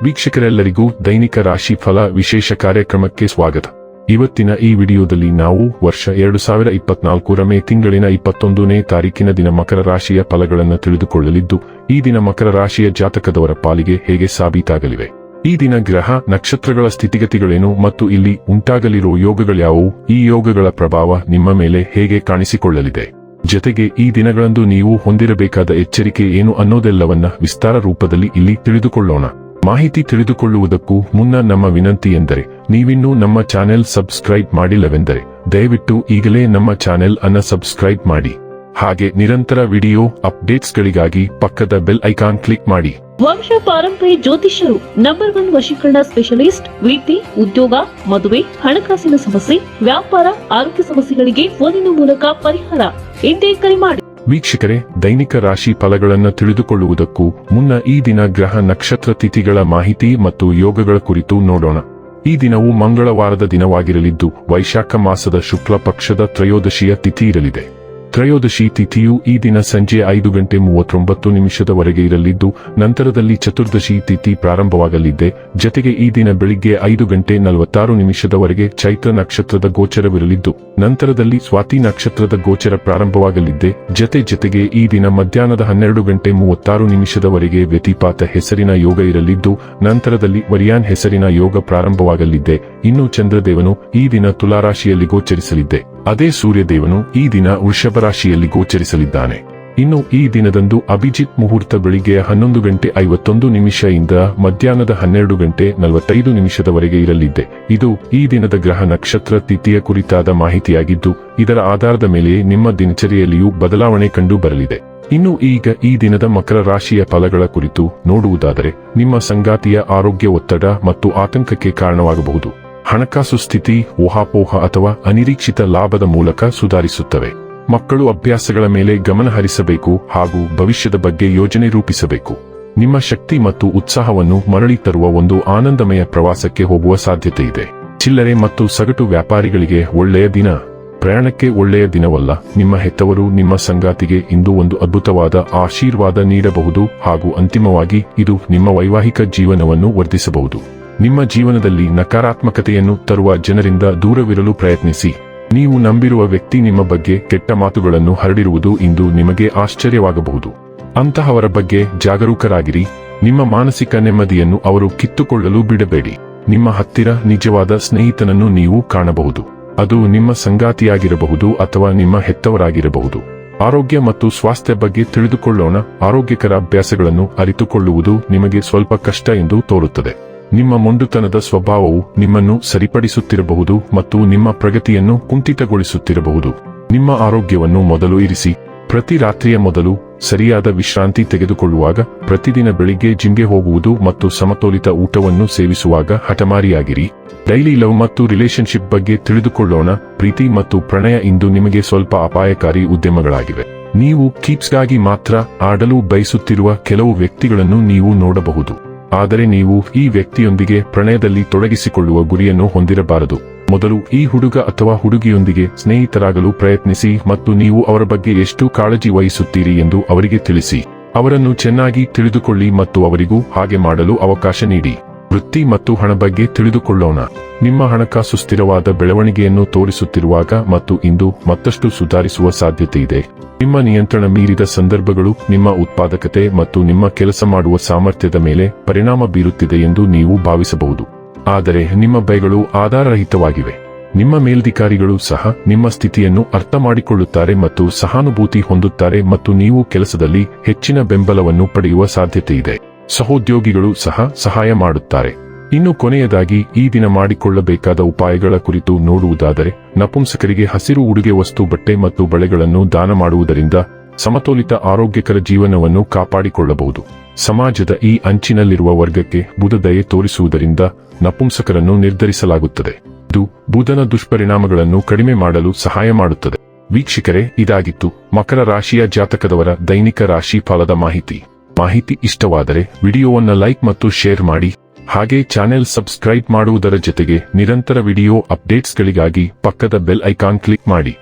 ವೀಕ್ಷಕರೆಲ್ಲರಿಗೂ ದೈನಿಕ ರಾಶಿ ಫಲ ವಿಶೇಷ ಕಾರ್ಯಕ್ರಮಕ್ಕೆ ಸ್ವಾಗತ. ಇವತ್ತಿನ ಈ ವಿಡಿಯೋದಲ್ಲಿ ನಾವು ವರ್ಷ 2024 ಮೇ ತಿಂಗಳಿನ 21ನೇ ತಾರೀಕಿನ ದಿನ ಮಕರ ರಾಶಿಯ ಫಲಗಳನ್ನು ತಿಳಿದುಕೊಳ್ಳಲಿದ್ದು, ಈ ದಿನ ಮಕರ ರಾಶಿಯ ಜಾತಕದವರ ಪಾಲಿಗೆ ಹೇಗೆ ಸಾಬೀತಾಗಲಿವೆ, ಈ ದಿನ ಗ್ರಹ ನಕ್ಷತ್ರಗಳ ಸ್ಥಿತಿಗತಿಗಳೇನು ಮತ್ತು ಇಲ್ಲಿ ಉಂಟಾಗಲಿರುವ ಯೋಗಗಳ್ಯಾವುವು, ಈ ಯೋಗಗಳ ಪ್ರಭಾವ ನಿಮ್ಮ ಮೇಲೆ ಹೇಗೆ ಕಾಣಿಸಿಕೊಳ್ಳಲಿದೆ, ಜೊತೆಗೆ ಈ ದಿನಗಳಂದು ನೀವು ಹೊಂದಿರಬೇಕಾದ ಎಚ್ಚರಿಕೆ ಏನು ಅನ್ನೋದೆಲ್ಲವನ್ನ ವಿಸ್ತಾರ ರೂಪದಲ್ಲಿ ಇಲ್ಲಿ ತಿಳಿದುಕೊಳ್ಳೋಣ. ಮಾಹಿತಿ ತಿಳಿದುಕೊಳ್ಳುವುದಕ್ಕೂ ಮುನ್ನ ನಮ್ಮ ವಿನಂತಿ ಎಂದರೆ, ನೀವಿನ್ನೂ ನಮ್ಮ ಚಾನೆಲ್ ಸಬ್ಸ್ಕ್ರೈಬ್ ಮಾಡಿಲ್ಲವೆಂದರೆ ದಯವಿಟ್ಟು ಈಗಲೇ ನಮ್ಮ ಚಾನೆಲ್ ಅನ್ನು ಸಬ್ಸ್ಕ್ರೈಬ್ ಮಾಡಿ. ಹಾಗೆ ನಿರಂತರ ವಿಡಿಯೋ ಅಪ್ಡೇಟ್ಸ್ಗಳಿಗಾಗಿ ಪಕ್ಕದ ಬೆಲ್ ಐಕಾನ್ ಕ್ಲಿಕ್ ಮಾಡಿ. ವಂಶ ಪಾರಂಪರ್ಯ ಜ್ಯೋತಿಷ್ಯರು ನಂಬರ್ 1 ವಶೀಕರಣ ಸ್ಪೆಷಲಿಸ್ಟ್. ವೃತ್ತಿ, ಉದ್ಯೋಗ, ಮದುವೆ, ಹಣಕಾಸಿನ ಸಮಸ್ಯೆ, ವ್ಯಾಪಾರ, ಆರೋಗ್ಯ ಸಮಸ್ಯೆಗಳಿಗೆ ಫೋನಿನ ಮೂಲಕ ಪರಿಹಾರ. ಇಂದೇ ಕರೆ ಮಾಡಿ. ವೀಕ್ಷಕರೇ, ದೈನಿಕ ರಾಶಿ ಫಲಗಳನ್ನು ತಿಳಿದುಕೊಳ್ಳುವುದಕ್ಕೂ ಮುನ್ನ ಈ ದಿನ ಗ್ರಹ ನಕ್ಷತ್ರ ತಿಥಿಗಳ ಮಾಹಿತಿ ಮತ್ತು ಯೋಗಗಳ ಕುರಿತು ನೋಡೋಣ. ಈ ದಿನವು ಮಂಗಳವಾರದ ದಿನವಾಗಿರಲಿದ್ದು, ವೈಶಾಖ ಮಾಸದ ಶುಕ್ಲ ಪಕ್ಷದ ತ್ರಯೋದಶಿಯ ತಿಥಿ ಇರಲಿದೆ. ತ್ರಯೋದಶಿ ತಿಥಿಯು ಈ ದಿನ ಸಂಜೆ 5:39 ಇರಲಿದ್ದು, ನಂತರದಲ್ಲಿ ಚತುರ್ದಶಿ ತಿಥಿ ಪ್ರಾರಂಭವಾಗಲಿದೆ. ಜತೆಗೆ ಈ ದಿನ ಬೆಳಿಗ್ಗೆ 5:46 ಚೈತ್ರ ನಕ್ಷತ್ರದ ಗೋಚರವಿರಲಿದ್ದು, ನಂತರದಲ್ಲಿ ಸ್ವಾತಿ ನಕ್ಷತ್ರದ ಗೋಚರ ಪ್ರಾರಂಭವಾಗಲಿದೆ. ಜತೆಗೆ ಈ ದಿನ ಮಧ್ಯಾಹ್ನದ 12:36 ವ್ಯತಿಪಾತ ಹೆಸರಿನ ಯೋಗ ಇರಲಿದ್ದು, ನಂತರದಲ್ಲಿ ವರಿಯಾನ್ ಹೆಸರಿನ ಯೋಗ ಪ್ರಾರಂಭವಾಗಲಿದೆ. ಇನ್ನು ಚಂದ್ರದೇವನು ಈ ದಿನ ತುಲಾರಾಶಿಯಲ್ಲಿ ಗೋಚರಿಸಲಿದೆ. ಅದೇ ಸೂರ್ಯದೇವನು ಈ ದಿನ ವೃಷಭ ರಾಶಿಯಲ್ಲಿ ಗೋಚರಿಸಲಿದ್ದಾನೆ. ಇನ್ನು ಈ ದಿನದಂದು ಅಭಿಜಿತ್ ಮುಹೂರ್ತ ಬೆಳಿಗ್ಗೆ 11:51 ಇಂದ ಮಧ್ಯಾಹ್ನದ 12:45 ಇರಲಿದೆ. ಇದು ಈ ದಿನದ ಗ್ರಹ ನಕ್ಷತ್ರ ತಿಥಿಯ ಕುರಿತಾದ ಮಾಹಿತಿಯಾಗಿದ್ದು, ಇದರ ಆಧಾರದ ಮೇಲೆ ನಿಮ್ಮ ದಿನಚರಿಯಲ್ಲಿಯೂ ಬದಲಾವಣೆ ಕಂಡು ಬರಲಿದೆ. ಇನ್ನು ಈಗ ಈ ದಿನದ ಮಕರ ರಾಶಿಯ ಫಲಗಳ ಕುರಿತು ನೋಡುವುದಾದರೆ, ನಿಮ್ಮ ಸಂಗಾತಿಯ ಆರೋಗ್ಯ ಒತ್ತಡ ಮತ್ತು ಆತಂಕಕ್ಕೆ ಕಾರಣವಾಗಬಹುದು. ಹಣಕಾಸು ಸ್ಥಿತಿ ಊಹಾಪೋಹ ಅಥವಾ ಅನಿರೀಕ್ಷಿತ ಲಾಭದ ಮೂಲಕ ಸುಧಾರಿಸುತ್ತವೆ. ಮಕ್ಕಳು ಅಭ್ಯಾಸಗಳ ಮೇಲೆ ಗಮನ ಹರಿಸಬೇಕು ಹಾಗೂ ಭವಿಷ್ಯದ ಬಗ್ಗೆ ಯೋಜನೆ ರೂಪಿಸಬೇಕು. ನಿಮ್ಮ ಶಕ್ತಿ ಮತ್ತು ಉತ್ಸಾಹವನ್ನು ಮರಳಿ ತರುವ ಒಂದು ಆನಂದಮಯ ಪ್ರವಾಸಕ್ಕೆ ಹೋಗುವ ಸಾಧ್ಯತೆ ಇದೆ. ಚಿಲ್ಲರೆ ಮತ್ತು ಸಗಟು ವ್ಯಾಪಾರಿಗಳಿಗೆ ಒಳ್ಳೆಯ ದಿನ. ಪ್ರಯಾಣಕ್ಕೆ ಒಳ್ಳೆಯ ದಿನವಲ್ಲ. ನಿಮ್ಮ ಹೆತ್ತವರು ನಿಮ್ಮ ಸಂಗಾತಿಗೆ ಇಂದು ಒಂದು ಅದ್ಭುತವಾದ ಆಶೀರ್ವಾದ ನೀಡಬಹುದು ಹಾಗೂ ಅಂತಿಮವಾಗಿ ಇದು ನಿಮ್ಮ ವೈವಾಹಿಕ ಜೀವನವನ್ನು ವರ್ಧಿಸಬಹುದು. ನಿಮ್ಮ ಜೀವನದಲ್ಲಿ ನಕಾರಾತ್ಮಕತೆಯನ್ನು ತರುವ ಜನರಿಂದ ದೂರವಿರಲು ಪ್ರಯತ್ನಿಸಿ. ನೀವು ನಂಬಿರುವ ವ್ಯಕ್ತಿ ನಿಮ್ಮ ಬಗ್ಗೆ ಕೆಟ್ಟ ಮಾತುಗಳನ್ನು ಹರಡಿರುವುದು ಇಂದು ನಿಮಗೆ ಆಶ್ಚರ್ಯವಾಗಬಹುದು. ಅಂತಹವರ ಬಗ್ಗೆ ಜಾಗರೂಕರಾಗಿರಿ. ನಿಮ್ಮ ಮಾನಸಿಕ ನೆಮ್ಮದಿಯನ್ನು ಅವರು ಕಿತ್ತುಕೊಳ್ಳಲು ಬಿಡಬೇಡಿ. ನಿಮ್ಮ ಹತ್ತಿರ ನಿಜವಾದ ಸ್ನೇಹಿತನನ್ನು ನೀವು ಕಾಣಬಹುದು. ಅದು ನಿಮ್ಮ ಸಂಗಾತಿಯಾಗಿರಬಹುದು ಅಥವಾ ನಿಮ್ಮ ಹೆತ್ತವರಾಗಿರಬಹುದು. ಆರೋಗ್ಯ ಮತ್ತು ಸ್ವಾಸ್ಥ್ಯ ಬಗ್ಗೆ ತಿಳಿದುಕೊಳ್ಳೋಣ. ಆರೋಗ್ಯಕರ ಅಭ್ಯಾಸಗಳನ್ನು ಅರಿತುಕೊಳ್ಳುವುದು ನಿಮಗೆ ಸ್ವಲ್ಪ ಕಷ್ಟ ಎಂದು ತೋರುತ್ತದೆ. ನಿಮ್ಮ ಮೊಂಡುತನದ ಸ್ವಭಾವವು ನಿಮ್ಮನ್ನು ಸರಿಪಡಿಸುತ್ತಿರಬಹುದು ಮತ್ತು ನಿಮ್ಮ ಪ್ರಗತಿಯನ್ನು ಕುಂಠಿತಗೊಳಿಸುತ್ತಿರಬಹುದು. ನಿಮ್ಮ ಆರೋಗ್ಯವನ್ನು ಮೊದಲು ಇರಿಸಿ. ಪ್ರತಿ ರಾತ್ರಿಯ ಮೊದಲು ಸರಿಯಾದ ವಿಶ್ರಾಂತಿ ತೆಗೆದುಕೊಳ್ಳುವಾಗ, ಪ್ರತಿದಿನ ಬೆಳಿಗ್ಗೆ ಜಿಮ್ಗೆ ಹೋಗುವುದು ಮತ್ತು ಸಮತೋಲಿತ ಊಟವನ್ನು ಸೇವಿಸುವಾಗ ಹಠಮಾರಿಯಾಗಿರಿ. ಡೈಲಿ ಲವ್ ಮತ್ತು ರಿಲೇಶನ್ಶಿಪ್ ಬಗ್ಗೆ ತಿಳಿದುಕೊಳ್ಳೋಣ. ಪ್ರೀತಿ ಮತ್ತು ಪ್ರಣಯ ಇಂದು ನಿಮಗೆ ಸ್ವಲ್ಪ ಅಪಾಯಕಾರಿ ಉದ್ಯಮಗಳಾಗಿವೆ. ನೀವು ಕೀಪ್ಸ್ಗಾಗಿ ಮಾತ್ರ ಆಡಲು ಬಯಸುತ್ತಿರುವ ಕೆಲವು ವ್ಯಕ್ತಿಗಳನ್ನು ನೀವು ನೋಡಬಹುದು. ಆದರೆ ನೀವು ಈ ವ್ಯಕ್ತಿಯೊಂದಿಗೆ ಪ್ರಣಯದಲ್ಲಿ ತೊಡಗಿಸಿಕೊಳ್ಳುವ ಗುರಿಯನ್ನು ಹೊಂದಿರಬಾರದು. ಮೊದಲು ಈ ಹುಡುಗ ಅಥವಾ ಹುಡುಗಿಯೊಂದಿಗೆ ಸ್ನೇಹಿತರಾಗಲು ಪ್ರಯತ್ನಿಸಿ ಮತ್ತು ನೀವು ಅವರ ಬಗ್ಗೆ ಎಷ್ಟು ಕಾಳಜಿ ವಹಿಸುತ್ತೀರಿ ಎಂದು ಅವರಿಗೆ ತಿಳಿಸಿ. ಅವರನ್ನು ಚೆನ್ನಾಗಿ ತಿಳಿದುಕೊಳ್ಳಿ ಮತ್ತು ಅವರಿಗೂ ಹಾಗೆ ಮಾಡಲು ಅವಕಾಶ ನೀಡಿ. ವೃತ್ತಿ ಮತ್ತು ಹಣ ಬಗ್ಗೆ ತಿಳಿದುಕೊಳ್ಳೋಣ. ನಿಮ್ಮ ಹಣಕಾಸು ಸ್ಥಿರವಾದ ಬೆಳವಣಿಗೆಯನ್ನು ತೋರಿಸುತ್ತಿರುವಾಗ ಮತ್ತು ಇಂದು ಮತ್ತಷ್ಟು ಸುಧಾರಿಸುವ ಸಾಧ್ಯತೆ ಇದೆ. ನಿಮ್ಮ ನಿಯಂತ್ರಣ ಮೀರಿದ ಸಂದರ್ಭಗಳು ನಿಮ್ಮ ಉತ್ಪಾದಕತೆ ಮತ್ತು ನಿಮ್ಮ ಕೆಲಸ ಮಾಡುವ ಸಾಮರ್ಥ್ಯದ ಮೇಲೆ ಪರಿಣಾಮ ಬೀರುತ್ತಿದೆ ಎಂದು ನೀವು ಭಾವಿಸಬಹುದು. ಆದರೆ ನಿಮ್ಮ ಭಯಗಳು ಆಧಾರರಹಿತವಾಗಿವೆ. ನಿಮ್ಮ ಮೇಲಧಿಕಾರಿಗಳು ಸಹ ನಿಮ್ಮ ಸ್ಥಿತಿಯನ್ನು ಅರ್ಥ ಮಾಡಿಕೊಳ್ಳುತ್ತಾರೆ ಮತ್ತು ಸಹಾನುಭೂತಿ ಹೊಂದುತ್ತಾರೆ ಮತ್ತು ನೀವು ಕೆಲಸದಲ್ಲಿ ಹೆಚ್ಚಿನ ಬೆಂಬಲವನ್ನು ಪಡೆಯುವ ಸಾಧ್ಯತೆ ಇದೆ. ಸಹೋದ್ಯೋಗಿಗಳು ಸಹ ಸಹಾಯ ಮಾಡುತ್ತಾರೆ. ಇನ್ನು ಕೊನೆಯದಾಗಿ ಈ ದಿನ ಮಾಡಿಕೊಳ್ಳಬೇಕಾದ ಉಪಾಯಗಳ ಕುರಿತು ನೋಡುವುದಾದರೆ, ನಪುಂಸಕರಿಗೆ ಹಸಿರು ಉಡುಗೆ ವಸ್ತು, ಬಟ್ಟೆ ಮತ್ತು ಬಳೆಗಳನ್ನು ದಾನ ಮಾಡುವುದರಿಂದ ಸಮತೋಲಿತ ಆರೋಗ್ಯಕರ ಜೀವನವನ್ನು ಕಾಪಾಡಿಕೊಳ್ಳಬಹುದು. ಸಮಾಜದ ಈ ಅಂಚಿನಲ್ಲಿರುವ ವರ್ಗಕ್ಕೆ ಬುಧ ದಯೆ ತೋರಿಸುವುದರಿಂದ ನಪುಂಸಕರನ್ನು ನಿರ್ಧರಿಸಲಾಗುತ್ತದೆ. ಇದು ಬುಧನ ದುಷ್ಪರಿಣಾಮಗಳನ್ನು ಕಡಿಮೆ ಮಾಡಲು ಸಹಾಯ ಮಾಡುತ್ತದೆ. ವೀಕ್ಷಕರೇ, ಇದಾಗಿತ್ತು ಮಕರ ರಾಶಿಯ ಜಾತಕದವರ ದೈನಿಕ ರಾಶಿ ಫಲದ ಮಾಹಿತಿ ಇಷ್ಟವಾದರೆ ವಿಡಿಯೋವನ್ನು ಲೈಕ್ ಮತ್ತು ಶೇರ್ ಮಾಡಿ. ಹಾಗೆ ಚಾನೆಲ್ ಸಬ್ಸ್ಕ್ರೈಬ್ ಮಾಡುವುದರ ಜೊತೆಗೆ ನಿರಂತರ ವಿಡಿಯೋ ಅಪ್ಡೇಟ್ಸ್ಗಳಿಗಾಗಿ ಪಕ್ಕದ ಬೆಲ್ ಐಕಾನ್ ಕ್ಲಿಕ್ ಮಾಡಿ.